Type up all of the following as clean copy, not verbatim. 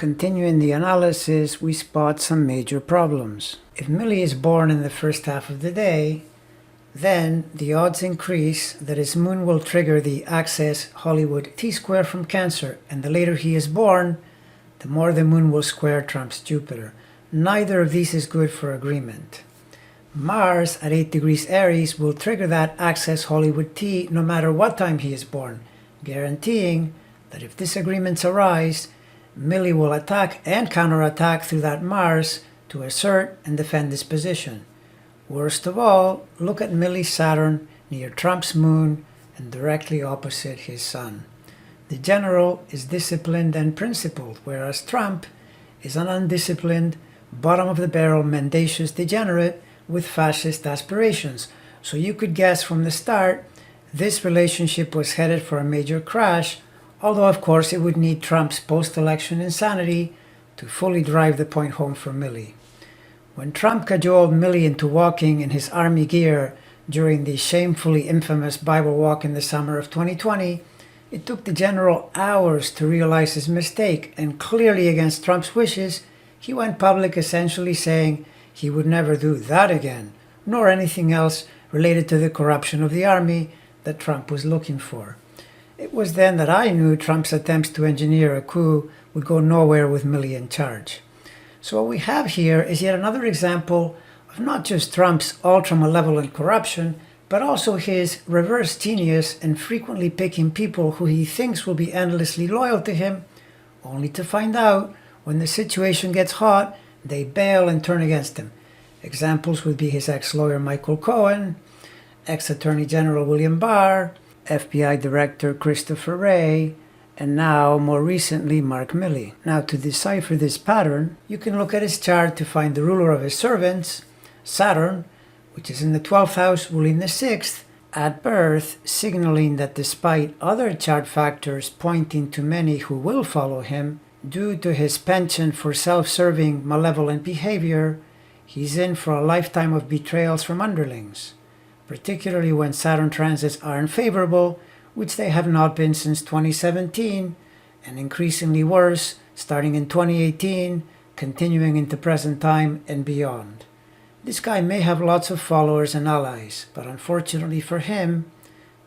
Continuing the analysis, we spot some major problems. If Milley is born in the first half of the day, then the odds increase that his moon will trigger the Access Hollywood T-square from Cancer, and the later he is born, the more the moon will square Trump's Jupiter. Neither of these is good for agreement. Mars at 8 degrees Aries will trigger that Access Hollywood T no matter what time he is born, guaranteeing that if disagreements arise, Milley will attack and counterattack through that Mars to assert and defend his position. Worst of all, look at Milley's Saturn near Trump's moon and directly opposite his sun. The general is disciplined and principled, whereas Trump is an undisciplined, bottom-of-the-barrel mendacious degenerate with fascist aspirations. So you could guess from the start this relationship was headed for a major crash, although of course it would need Trump's post-election insanity to fully drive the point home for Milley. When Trump cajoled Milley into walking in his army gear during the shamefully infamous Bible walk in the summer of 2020, it took the general hours to realize his mistake, and clearly against Trump's wishes, he went public essentially saying he would never do that again, nor anything else related to the corruption of the army that Trump was looking for. It was then that I knew Trump's attempts to engineer a coup would go nowhere with Milley in charge. So what we have here is yet another example of not just Trump's ultra-malevolent corruption, but also his reverse genius in frequently picking people who he thinks will be endlessly loyal to him, only to find out when the situation gets hot, they bail and turn against him. Examples would be his ex-lawyer Michael Cohen, ex-attorney general William Barr, FBI Director Christopher Wray, and now, more recently, Mark Milley. Now, to decipher this pattern, you can look at his chart to find the ruler of his servants, Saturn, which is in the 12th house, ruling the 6th, at birth, signaling that despite other chart factors pointing to many who will follow him, due to his penchant for self-serving, malevolent behavior, he's in for a lifetime of betrayals from underlings, particularly when Saturn transits are unfavorable, which they have not been since 2017, and increasingly worse starting in 2018, continuing into present time and beyond. This guy may have lots of followers and allies, but unfortunately for him,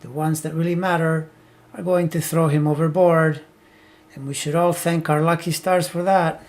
the ones that really matter are going to throw him overboard, and we should all thank our lucky stars for that.